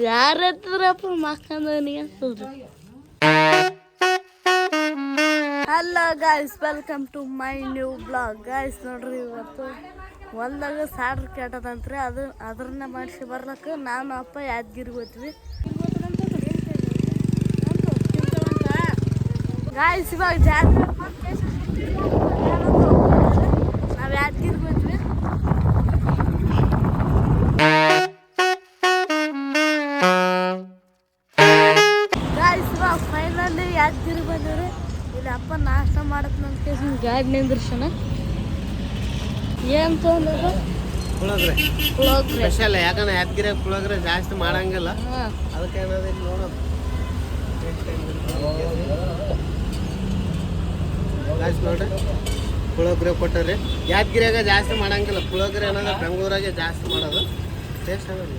ಯಾರ ಹತ್ರಪ್ಪ ಮಕ್ಕಂದವನಿಗೆ hello guys, welcome to my new blog. Guys ನೋಡ್ರಿ, ಇವತ್ತು ಹೊಲ್ದಾಗ ಸಾಡ್ರ್ ಕೆಟ್ಟದಂತ್ರಿ. ಅದ್ರನ್ನ ಮಾಡಿಸಿ ಬರ್ಲಕ್ಕೆ ನಾನು ಅಪ್ಪ ಯಾದಗಿರಿಗೆ ಹೋಗ್ತೀವಿ. ಗಾಯ್ಸ್ ಇವಾಗ ಜಾತ್ರೆ ನಾವು ಯಾದಗಿರಿಗೆ ಹೋಗ್ತೀವಿ. ಗಾಯ್ಸ್ ಇವಾಗ ಫೈನಲಿ ಯಾದಗಿರಿ ಬಂದಿವ್ರಿ. ಇಲ್ಲಿ ಅಪ್ಪ ನಾಷ್ಟ ಮಾಡತ್ ನನ್ನ ಕೇಸ್ ಗಾಡಿ ನಿಂದ್ರಸನ ಏನ್ ತೊಗೊಂಡ್ರು ಪುಳೋಗ್ರೆ ಸ್ಪೆಷಲ್. ಯಾಕಂದ್ರೆ ಯಾದಗಿರಿ ಪುಳೋಗ್ರೆ ಜಾಸ್ತಿ ಮಾಡಂಗಿಲ್ಲ, ಅದಕ್ಕೆ ಏನಾದ್ರು ಇಲ್ಲಿ ನೋಡೋದು. ಜಾಸ್ತಿ ನೋಡ್ರಿ, ಪುಳೋಗ್ರೆ ಕೊಟ್ಟರಿ. ಯಾದಗಿರಿಯಾಗ ಜಾಸ್ತಿ ಮಾಡಂಗಿಲ್ಲ ಪುಳೋಗ್ರೆ, ಏನಾದ್ರೆ ಬೆಂಗಳೂರಾಗೆ ಜಾಸ್ತಿ ಮಾಡೋದು. ಟೇಸ್ಟ್ ಆಗೋದು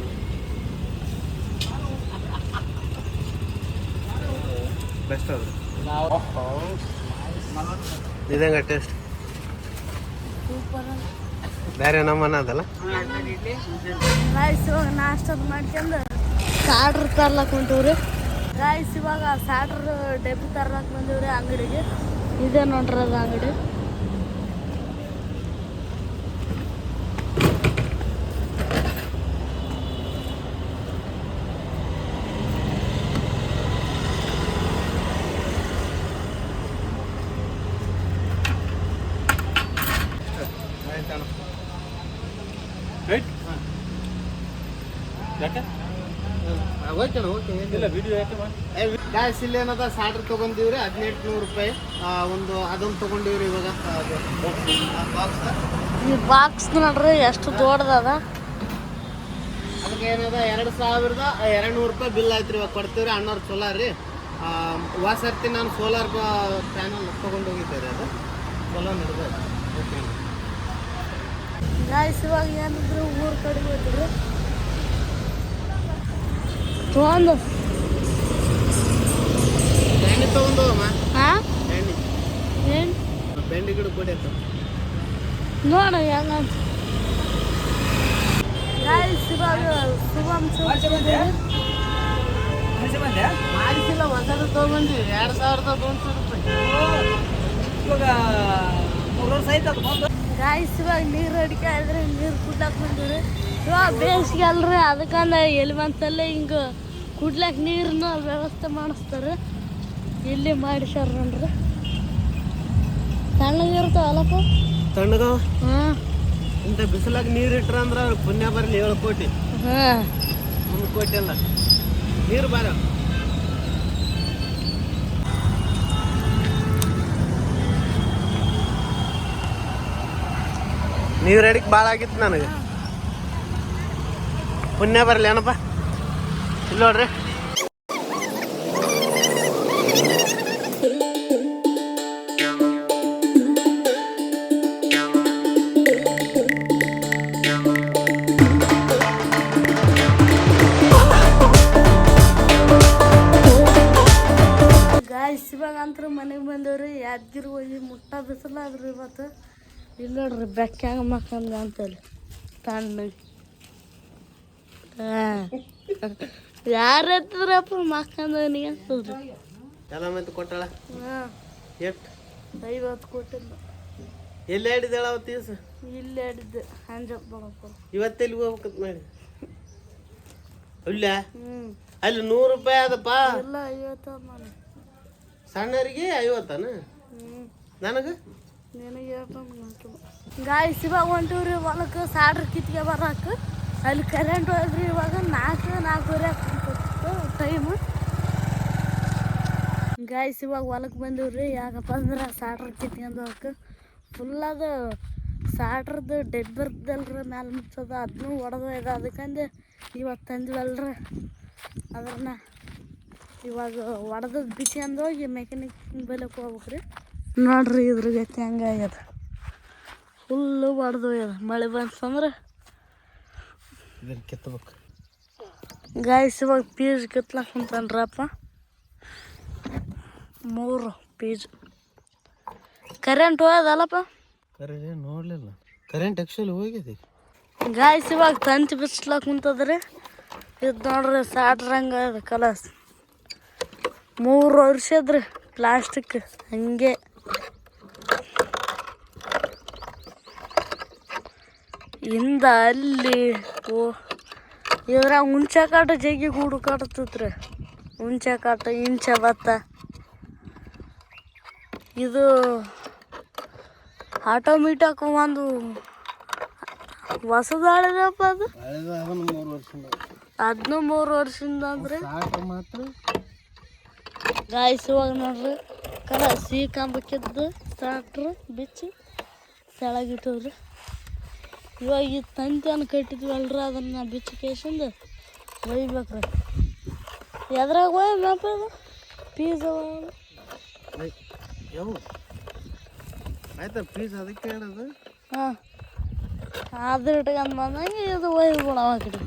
ಬೆಸ್ಟ್ ಅದು. ಇದಂಗ ಟೇಸ್ಟ್ ಬೇರೆ ನಮ್ಮನ್ನ ಅದಲ್ಲ. ಗಾಯ್ಸ್ ಇವಾಗ ನಾಷ್ಟ ಮಾಡ್ಕೊಂಡು ಸಾಡ್ರ್ ತರ್ಲಕ್ ಹೊಂಟಿವ್ರಿ. ಗಾಯ್ಸ್ ಇವಾಗ ಸಾಡ್ರ್ ಡಬ್ಬಿ ತರ್ಲಕ್ ಬಂದಿವ್ರಿ ಅಂಗಡಿಗೆ. ಇದೆ ನೋಡ್ರಿ ಅದು ಅಂಗಡಿ. ಗಾಯ್ಸ್ ಇಲ್ಲಿ ಏನದ ಸಾಡ್ರ್ ತೊಗೊಂಡಿವ್ರಿ 1800 ರೂಪಾಯಿ. ಅದೊಂದು ತೊಗೊಂಡಿವ್ರಿ. ಇವಾಗ ಈ ಬಾಕ್ಸ್ ನೋಡ್ರಿ ಎಷ್ಟು ದೊಡ್ಡದ. ಅದಕ್ಕೆ ಏನದ 2200 ರೂಪಾಯಿ ಬಿಲ್ ಆಯ್ತು ರೀ. ಇವಾಗ ಕೊಡ್ತೀವ್ರಿ. ಅಣ್ಣವ್ರು ಸೋಲಾರ್ ರೀ. ವಾಸರ್ತಿ ನಾನು ಸೋಲಾರ್ ಪ್ಯಾನಲ್ ತೊಗೊಂಡು ಹೋಗಿದ್ದೆ ರೀ. ಅದು ಸೋಲಾರ್ ನಡೆದ. ಗಾಯ್ಸ್ ಇವಾಗ ಏನಿದ್ರು ಊರ್ ಕಡೆ ಹೋಗ್ತಿದ್ರು ತೊಗೊಂಡು ಎಣ್ಣೆ ತೊಗೊಂಡು ಎಣ್ಣೆ ಏನು ಬೆಂಡಿ ಗಿಡ ಕೊಡಿ ಅಂತ ನೋಡ ಹೆಂಗಂತ. ಗಾಯ್ಸ್ ಇವಾಗ ಶುಭಮ್ ಮಾಡಿಸಿಲ್ಲ, ಹೊಸದು ತೊಗೊಂಡ್ವಿ 2300 ರೂಪಾಯಿ. ಗಾಯ್ಸ್ ಇವಾಗ ನೀರು ಅಡಿಕೆ ಆದ್ರೆ ನೀರು ಕುಡ್ಲಾಕ್ ಬಂದಿವ್ರಿ. ಇವಾಗ ಬೇಸಿಗೆ ಅಲ್ರಿ, ಅದಕ್ಕಂದ ಎಲ್ಲಿ ಮಂತಲ್ಲೇ ಹಿಂಗೆ ಕುಡ್ಲಾಕ್ ನೀರನ್ನ ವ್ಯವಸ್ಥೆ ಮಾಡಿಸ್ತಾರೆ. ಇಲ್ಲಿ ಮಾಡಿಸ್ಯಾರ ನೋಡ್ರಿ. ತಣ್ಣಗಿರ್ತಾವಲ್ಲಪ್ಪ. ತಣ್ಣಗ ಹಾಂ, ಇಂಥ ಬಿಸಿಲಾಗ ನೀರು ಇಟ್ರ ಅಂದ್ರೆ ಪುಣ್ಯ ಬರಲಿ 7 ಕೋಟಿ. ಹಾಂ 1 ಕೋಟಿ ಅಲ್ಲ, ನೀರು ಬಾರ. ನೀರು ಅಡಿಗೆ ಭಾಳ ಆಗಿತ್ತು ನನಗೆ. ಪುಣ್ಯ ಬರಲಿ ಏನಪ್ಪ. ಇಲ್ಲ ನೋಡ್ರಿ, ಗಾಯ್ಸ್ ಇವಾಗ ಅಂತೂ ಮನೆಗೆ ಬಂದವ್ರಿ. ಯಾದಗಿರಿ ಹೋಗಿ ಮುಟ್ಟ ಬಿಸಿಲಾದ್ರಿ ಇವತ್ತು. ಇಲ್ಲಿ ನೋಡ್ರಿ ಬೆಕ್ಕಾಗ ಮಕ್ಕಂದ ಅಂತಲ್ಲಿ ತಣ್ಣಗೆ. ಯಾರ ಹತ್ರಪ್ಪ ಮಕ್ಕಂದವನಿಗೆ ಅನ್ಸಲ್ರಿ. ಎಲ್ಲ ಮತ್ತೆ ಕೊಟ್ಟಾಳ. ಹಾಂ ಎಷ್ಟು 50 ಕೊಟ್ಟಿಲ್ಲ. ಎಲ್ಲಿ ಆಡಿದಾಳ ಅವತ್ತು ದಿವಸ? ಇಲ್ಲಿ ಆಡಿದ್ದೆ ಅಂಜಪ್ಪ ಬರಪ್ಪ. ಇವತ್ತೆಲ್ಲಿ ಹೋಗ್ಬೇಕಂತ ಮಾಡಿ ಇಲ್ಲ ಹ್ಞೂ ಅಲ್ಲಿ 100 ರೂಪಾಯಿ ಅದಪ್ಪ. ಎಲ್ಲ 50 ಮಾಡಿ ಸಣ್ಣರಿಗೆ 50. ಹ್ಞೂ ನನಗೆ ನಿನಗೆ ಗಾಯ್ಸ್ ಇವಾಗ ಹೊಂಟಿವ್ರಿ ಹೊಲಕ್ಕೆ ಸಾಡ್ರ್ ಕಿತ್ಗೆ ಬರಕ್ಕೆ. ಅಲ್ಲಿ ಕರೆಂಟ್ ಹೋದ್ರಿ. ಇವಾಗ 4-4:30 ಆಗ್ತಿತ್ತು ಟೈಮು. ಗಾಯ್ಸ್ ಇವಾಗ ಹೊಲಕ್ಕೆ ಬಂದಿವ್ರಿ. ಯಾಕಪ್ಪ ಅಂದ್ರೆ ಸಾಡ್ರ್ ಕಿತ್ಕೊಂಡು ಹೋಗಕ್ಕೆ ಫುಲ್ ಅದು ಸಾಡ್ರದ್ದು ಡೆಡ್ ಬರ್ತದಲ್ರಿ ಮ್ಯಾಲೆ ಮುಚ್ಚೋದು, ಅದನ್ನೂ ಹೊಡೆದೋಯ್ದು. ಅದಕ್ಕಂದು ಇವತ್ತು ತಂದಿವಲ್ರಿ ಅದ್ರನ್ನ ಇವಾಗ ಹೊಡೆದು ಬಿಚ್ಕೊಂಡು ಹೋಗಿ ಮೆಕ್ಯಾನಿಕ್ ಬೆಲಕ್ಕೆ ಹೋಗ್ಬೇಕ್ರಿ. ನೋಡ್ರಿ ಇದ್ರ ಗತಿ ಹಂಗಾಗ್ಯದ, ಫುಲ್ಲು ಹೊಡೆದೋಗ್ಯದ. ಮಳೆ ಬಂತಂದ್ರೆ ಕೆತ್ತಬೇಕು. ಗಾಯ್ಸ್ ಇವಾಗ ಪೀಸ್ ಕಿತ್ಲಾಕ್ ಕುಂತಾನ್ರಪ್ಪ. 3 ಪೀಸ್ ಕರೆಂಟ್ ಹೋಗೋದಲ್ಲಪ್ಪ. ಕರೆಂಟ್ ನೋಡಲಿಲ್ಲ. ಕರೆಂಟ್ ಆ್ಯಕ್ಚುಲಿ ಹೋಗಿದೆ. ಗಾಯ್ಸ್ ಇವಾಗ ತಂತಿ ಬಿಚ್ಲಾಕ್ ಕುಂತದ್ರಿ. ಇದು ನೋಡ್ರಿ ಸಾಟ್ರಂಗ ಅದು ಕಲಸ್ 3 ವರ್ಷದ್ರಿ ಪ್ಲಾಸ್ಟಿಕ್ ಹಂಗೆ. ಇಂದ ಅಲ್ಲಿ ಇದ್ರಾಗ ಹುಂಚೆ ಕಾಟ ಜಗ್ಗಿ ಗೂಡು ಕಾಟತ್ರಿ. ಹುಂಚೆ ಕಾಟ ಇಂಚೆ ಭತ್ತ ಇದು ಆಟೋಮೆಟಿಕ್ ಒಂದು ಹೊಸದಾಳಿದಪ್ಪ ಅದು. ಅದನ್ನು 3 ವರ್ಷದಿಂದ ಅಂದ್ರೆ ಮಾತ್ರ ಗಾಯ್ಸ್ ಇವಾಗ ನೋಡ್ರಿ ಸಿಹಿ ಕಂಬಕ್ಕಿದ್ದು ಸ್ಟಾರ್ಟ್ರು ಬಿಚ್ಚಿ ಕೆಳಗಿಟ್ಟವ್ರಿ. ಇವಾಗ ಈ ತಂತಿಯನ್ನು ಕಟ್ಟಿದ್ವಲ್ರಿ ಅದನ್ನು ಬಿಚ್ಚಿ ಕೇಸಿಂದು ಒಯ್ಬೇಕ್ರಿ. ಎದ್ರಾಗ ಒಯ್ಯಪ್ಪ ಅದು ಪೀಸ್ ಆಯ್ತಾ ಪೀಸ್ ಅದಕ್ಕೆ ಹೇಳೋದು. ಹಾಂ ಅದು ಇಟ್ಕೊಂಡು ಬಂದಂಗೆ ಇದು ಒಯ್ದು ಆ ಕಡೆ.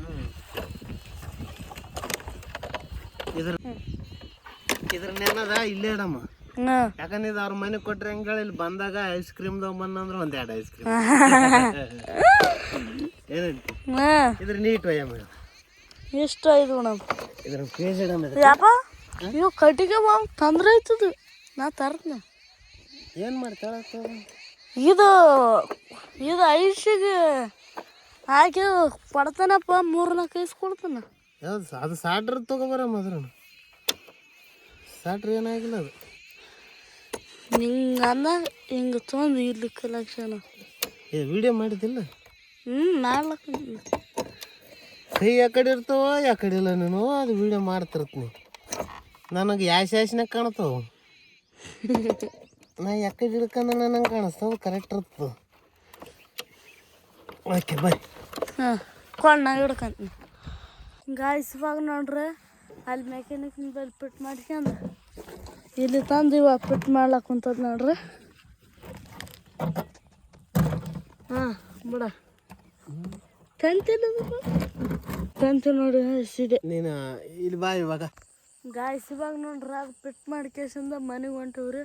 ಇದ್ರನ್ನೇನದ ಇಲ್ಲೇ ಇಡಮ್ಮ. ಹಾಂ ಯಾಕಂದ್ರೆ ಇದು ಅವ್ರ ಮನೆಗೆ ಕೊಟ್ರೆ ಹೆಂಗೆ ಇಲ್ಲಿ ಬಂದಾಗ ಐಸ್ ಕ್ರೀಮ್ದಾಗ ಬಂದಂದ್ರೆ 1 2 ಐಸ್ ಕ್ರೀಮ್ ಏನಂತ ಹಾಂ ಇದ್ರ ನೀಟ್ ಒಯ್ಯಮ್ಮ. ಇಷ್ಟ ಇದು ನಮ್ಮ ಇದ್ರ ಪೇಜ್ ಇಡಮ್ಮ. ಯಾಪ ಇವು ಕಟ್ಟಿಗೆ ತೊಂದ್ರೆ ಆಯ್ತದ. ನಾ ತರ್ತನ ಏನು ಮಾಡ್ತಾಳ ಇದು ಐಸಿಗೆ ಹಾಕಿ ಕೊಡ್ತಾನಪ್ಪ 3-4 ಐಸ್ ಕೊಡ್ತಾನ. ಯಾವ್ದು ಅದು ಸಾಟ್ರ್ ತೊಗೊಬರಮ್ಮ. ಅದ್ರ ಸಾಟ್ರ್ ಏನಾಗಿಲ್ಲ ಅದು ಹಿಂಗೆ ಅಂದ ಹಿಂಗೆ ತೊಂದು ಇಲ್ಲಿ ಕಲೆಕ್ಷನ್ ವಿಡಿಯೋ ಮಾಡಿದ್ದಿಲ್ಲ. ಮಾಡ್ಲಕ್ಕ ಕೈ ಯಾಕಡೆ ಇರ್ತಾವ ಯಾಕಡೆ ಇಲ್ಲ. ನೀನು ಅದು ವಿಡಿಯೋ ಮಾಡ್ತಿರ್ತ ನೀ ನನಗೆ ಯಾಸ್ಯಾಸ್ನಾಗ ಕಾಣ್ತಾವ. ನಾ ಯಾಕಡೆ ಹಿಡ್ಕಂದ್ರೆ ನನಗೆ ಕಾಣಿಸ್ತಾವ ಕರೆಕ್ಟ್ ಇರ್ತದೆ. Okay bye. ಹಾಂ ಕೊಂಡು ನಾ ಹಿಡ್ಕಂತೀನಿ. ಗಾಯ್ಸ್ ಇವಾಗ ನೋಡ್ರಿ ಅಲ್ಲಿ ಮೆಕ್ಯಾನಿಕ್ನ ಬಲ್ಲಿ ಫಿಟ್ ಮಾಡ್ಕೊಂಡು ಇಲ್ಲಿ ತಂದು ಇವಾಗ ಫಿಟ್ ಮಾಡ್ಲಾಕ ಕುಂತದ ನೋಡ್ರಿ. ಹಾಂ ಬಿಡ ತಂತಿ ನೋಡಿ ಹಸಿದೆ. ನೀನು ಇಲ್ಲಿ ಬಾ ಇವಾಗ. ಗಾಯ್ಸ್ ಇವಾಗ ನೋಡ್ರಿ ಅದು ಫಿಟ್ ಮಾಡ್ಕೇಸಿಂದ ಮನೆಗೆ ಹೊಂಟಿವ್ರಿ.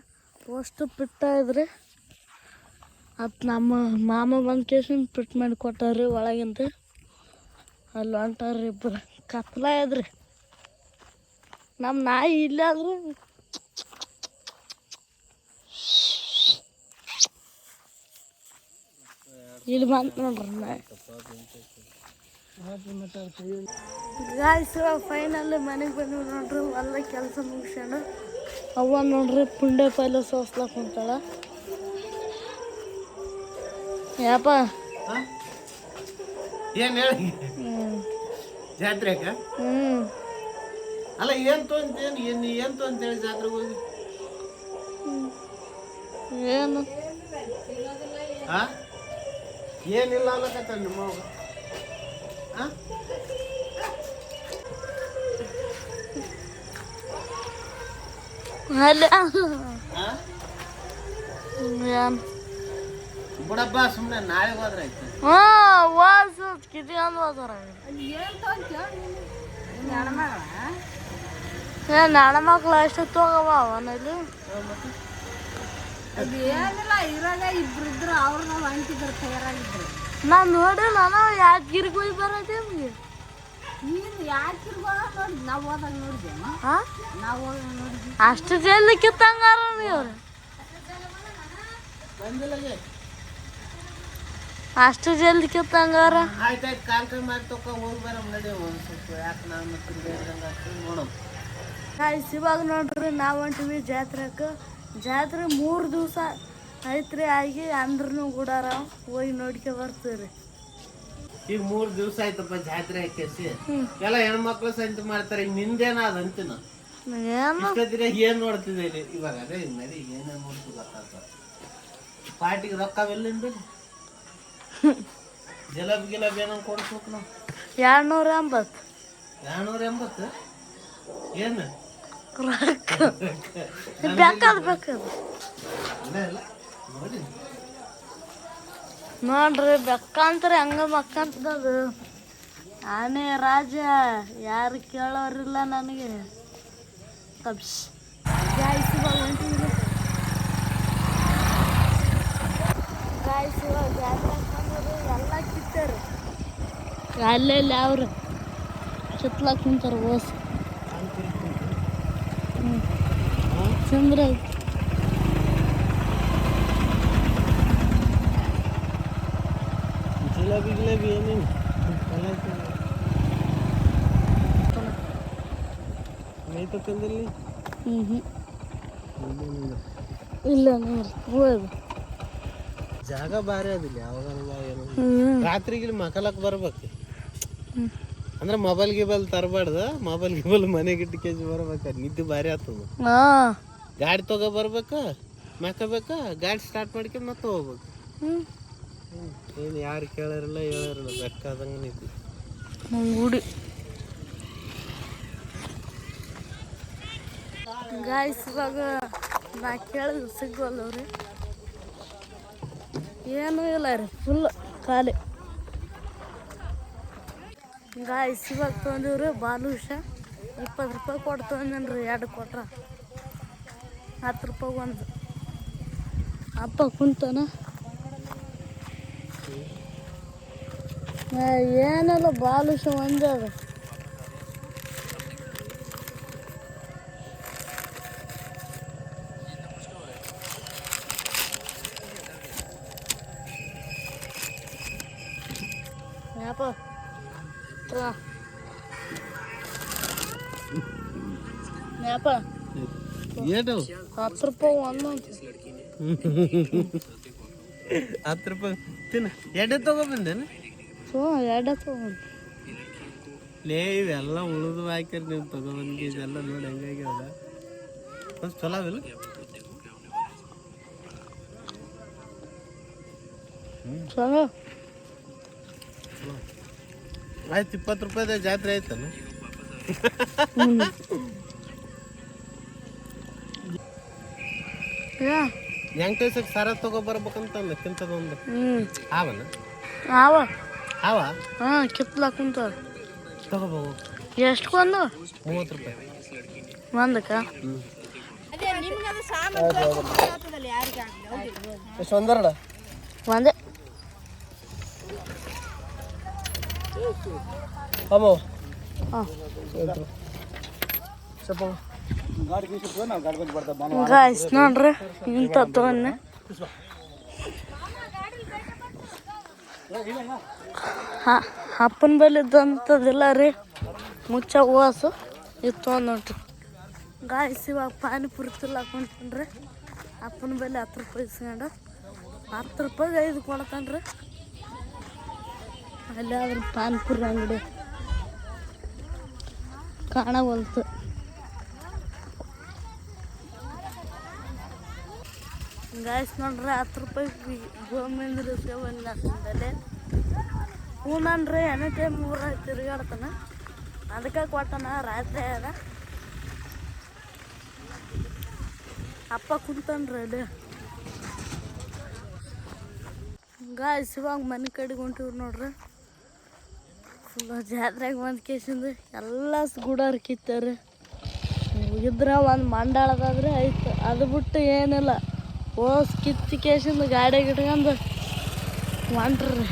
ಅಷ್ಟು ಫಿಟ್ ಆಯ್ದ್ರಿ. ಅದು ನಮ್ಮ ಮಾಮ ಬಂದು ಕೇಸಿಂದ ಫಿಟ್ ಮಾಡಿ ಕೊಟ್ಟಾರ್ರಿ ಒಳಗಿಂದ. ಅಲ್ಲಿ ಹೊಂಟಾರ್ರಿ ಇಬ್ಬರು. ಕತ್ಲ ಇದ್ರಿ ನಮ್ಮ ನಾಯಿ ಇಲ್ಲೇ ಆದ್ರೆ ಇಲ್ಲಿ ಬಂತು ನೋಡ್ರಿ ನಾಯಿ. ಗಾಯ್ಸ್ ಫೈನಲ್ ಮನೆಗೆ ಬಂದ್ವಿ ನೋಡ್ರಿ. ಎಲ್ಲ ಕೆಲಸ ಮುಗಿಸ್ಕೊಂಡು ಅವ್ವ ನೋಡ್ರಿ ಪುಂಡೆ ಪಲ್ಯ ಸೋಸ್ಲಾಕ ಕುಂತಾಳ. ಯಾಪ ಏನು ಹೇಳಿ ಜಾತ್ರೆಗ ಅಲ್ಲ ಏನು ತೊಂತೇನು ಏನು ತೊಂತೇಳಿ ಜಾತ್ರೆಗೆ ಹೋಗಿ ಏನು ಹಾಂ ಏನಿಲ್ಲ ಅಲ್ಲಕತ್ತ ನಿಮ್ಮ ಅವಾಗ. ಹಾಂ ಅಲ್ಲ ಏನು ಬಿಡಪ್ಪ ಸುಮ್ಮನೆ ನಾಳೆ ಹೋದ್ರೆ ಆಯ್ತು. ಹಾಂ ವಾಸ ಕಿತ್ಕೊಂಡು ಹೋದಾರ. ಹೆಣ್ಮಕ್ಳು ಅಷ್ಟು ತಗೋವ ಅವನಲ್ಲಿ ನಾನು ನೋಡಿಲ್ಲ. ನಾವು ಯಾದಗಿರಿಗೆ ಹೋಗಿ ಬರೋದೇ ನಮಗೆ. ಅಷ್ಟು ಜಲ್ದಿ ಕಿತ್ತಂಗಾರ ನೀವು. ಅಷ್ಟು ಜಲ್ದಿ ಕಿತ್ತಂಗಾರ. ಆಯ್ತಾಯ್ತು ಕಾಲ್ ಮಾಡಿ ತಗೋ ಹೋಗಿ ಬರಮ್ ನಡಿ. ಒಂದು ಸ್ವಲ್ಪ ಯಾಕೆ ನಾವು ನೋಡಮ್. ಗಾಯ್ಸ್ ಇವಾಗ ನೋಡ್ರಿ ನಾವು ಹೊಂಟಿವಿ ಜಾತ್ರೆಗೆ. ಜಾತ್ರೆ 3 ದಿವಸ ಐತ್ರಿ ಆಗಿ ಅಂದ್ರೂ ಗುಡಾರ ಹೋಗಿ ನೋಡ್ಕೊ ಬರ್ತೀವಿ. ಈಗ 3 ದಿವಸ ಆಯ್ತಪ್ಪ ಜಾತ್ರೆ ಹಾಕೇಸಿ ಎಲ್ಲ ಹೆಣ್ಮಕ್ಳು ಸಂತ ಮಾಡ್ತಾರೆ. ಈಗ ನಿಂದೇನಾದ ಅಂತಿನ ಇಷ್ಟೊತ್ತಿನ ಏನ್ ನೋಡ್ತಿದ್ದೇನೆ ಇವಾಗ. ಅದೇ ನಡಿ ಏನೇನು ನೋಡ್ತು ಗೊತ್ತಾಗ್ತದೆ. ಪಾರ್ಟಿಗೆ ರೊಕ್ಕವೆಲ್ಲಿಂದ ಜಲಬ್ ಗಿಲಬ್ ಏನೋ ಕೊಡ್ಸ್ಬೇಕು ನಾವು. 280 280 ಏನು ಬೇಕಾದ ನೋಡಿ ನೋಡ್ರಿ ಬೆಕ್ಕಂತಾರೆ ಹಂಗ ಮಕ್ಕಂತದ. ಆನೆ ರಾಜ ಯಾರು ಕೇಳೋರಿಲ್ಲ ನನಗೆ. ಗಾಯ್ಸ್ ಇವಾಗ ಜಾತ್ರೆ ಎಲ್ಲ ಕಿತ್ತಾರ. ಅಲ್ಲೇ ಅವ್ರು ಕಿತ್ಲಾಕ್ ಕುಂತಾರ ಓಸ್ ಚಂದ್ರ ಜಿಲೇಬಿ ಗಿಲೇಬಿ ಏನೇನು ಮೇಯ್ತಕ್ಕಂದಲ್ಲಿ ಇಲ್ಲ ನೋಡ್ರಿ ಹೋದ್ ಜಾಗ ಭಾರಿ ಅದಿಲ್ಲ ಯಾವಾಗ ಏನು ರಾತ್ರಿಗೆ ಮಕ್ಕಳಕ್ಕೆ ಬರ್ಬೇಕು ಅಂದ್ರೆ ಮೊಬೈಲ್ ಗಿಬೈಲ್ ತರಬಾರ್ದು ಮೊಬೈಲ್ ಗಿಬೈಲ್ ಮನೆಗೆ ಇಟ್ಟು ಕೆಜಿ ಬರ್ಬೇಕು ನಿದ್ದೆ ಭಾರಿ ಆಗ್ತದ ಗಾಡಿ ತಗೋ ಬರ್ಬೇಕು ಮಕ್ಕಬೇಕ ಗಾಡಿ ಸ್ಟಾರ್ಟ್ ಮಾಡ್ಕೊಂಡು ಮತ್ತೆ ಹೋಗ್ಬೇಕು ಏನು ಯಾರು ಕೇಳೋರಿಲ್ಲ ಹೇಳೋರಿಲ್ಲ ಬೇಕಾದಂಗೆ ನಿದ್ದೆ ಗುಡಿ ಗಾಯ್ಸ್ ಇವಾಗ ನಾ ಕೇಳಿದ್ರು ಸಿಗೋಲ್ಲವ್ರಿ ಏನೂ ಇಲ್ಲ ರೀ ಫುಲ್ ಖಾಲಿ ಗಾಯ್ಸ್ ಇವಾಗ ತೊಗೊಂಡಿವ್ರಿ ಬಾಲುಷ 20 ರೂಪಾಯಿ ಕೊಟ್ಟು ತೊಗೊಂಡೇನ್ರಿ 2 ಕೊಟ್ರ 10 ರೂಪಾಯಿ ಒಂದು ಅಪ್ಪ ಕುಂತಾನ ಏನಿಲ್ಲ ಬಾಲುಷ ಒಂದೇ ಅದು ಯಾಪ ಯಾಪ ಏನು 10 ರೂಪಾಯಿ ಒಂದೊಂದು 10 ರೂಪಾಯಿ ತಿನ್ನ ಎಡೆ ತಗೊಬಂದೇನು ಹ್ಞೂ 2 ತೊಗೊಂಡು ಲೇ ಇವೆಲ್ಲ ಉಳಿದು ಹಾಕ್ಯಾರ ನೀವು ತಗೊಬಂದು ಇದೆಲ್ಲ ನೋಡಿ ಹೆಂಗಾಗ್ಯಾವಲ್ಲ ಒಂದು ಚಲೋ ಅವಿಲ್ಲ ಚಲೋ ಆಯ್ತು 20 ರೂಪಾಯಿದ ಜಾತ್ರೆ ಆಯ್ತಲ್ಲ ವೆಂಕಟೇಶಕ್ಕೆ ಸರ ತಗೊಬರ್ಬೇಕಂತ ಕಿಂತದೊಂದು ಆವನ ಅವ ಅವ ಹಾಂ ಕಿತ್ಲಾಕ್ ಕುಂತಾರ ತಗೋಬೋದು ಎಷ್ಟು ಕೊಂದು 30 ರೂಪಾಯಿ ಒಂದಕ್ಕೆ ಎಷ್ಟು ಒಂದೆರಡು ಒಂದೇ ಅಮ್ಮ ಹಾಂ ಸ್ವಲ್ಪ ಗಾಯ್ಸ್ ನೋಡ್ರಿ ಇಂಥ ತೊಗೊಂಡೆ ಅಪ್ಪನ ಬಲ್ಲಿ ಇದ್ದಂಥದ್ದಿಲ್ಲ ರೀ ಮುಚ್ಚ ಹೂವಾಸು ಇದು ತೊಗೊಂಡು ನೋಡ್ರಿ ಗಾಯ್ಸ್ ಇವಾಗ ಪಾನಿಪುರಿ ತಿರ್ಲಾಕೊಂಡ್ರಿ ಅಪ್ಪನ ಬಲ್ಲಿ 10 ರೂಪಾಯಿ ಇಸ್ಕೊಂಡು 10 ರೂಪಾಯಿಗೆ 5 ಕೊಡ್ತಾನ್ರಿ ಅಲ್ಲಿ ಆದ್ರೆ ಪಾನಿಪುರಿ ಅಂಗಡಿ ಕಾಣವಲ್ತು ಗಾಯ್ಸ್ ನೋಡ್ರಿ 10 ರೂಪಾಯಿ ಗೋವಿಂದ್ರ ಸೇವಲ್ಲ ಅಂತಂದಲ್ಲಿ ಹೂನನ್ರಿ ಎನಿ ಟೈಮ್ ಊರಾಗ ತಿರುಗಾಡ್ತಾನ ಅದಕ್ಕೆ ಕೊಟ್ಟನ ರಾತ್ರಿ ಅದ ಅಪ್ಪ ಕುಂತನ್ರಿ ಅಲ್ಲಿ ಗಾಯ್ಸ್ ಇವಾಗ ಮನೆ ಕಡೆಗೆ ಹೊಂಟಿವ್ರಿ ನೋಡ್ರಿ ಫುಲ್ ಜಾತ್ರೆಗೆ ಬಂದು ಕೇಸಿಂದು ಎಲ್ಲ ಗುಡಾರ್ ಕಿತ್ತಾರ ಇದ್ರ ಒಂದು ಮಂಡಾಳದಾದ್ರೆ ಆಯ್ತು ಅದು ಬಿಟ್ಟು ಏನಿಲ್ಲ ಓಸ್ ಕಿತ್ತಿ ಕೇಸಿಂದು ಗಾಡಿಗೆ ಇಟ್ಕೊಂಡು ಹೊಂಟ್ರಿ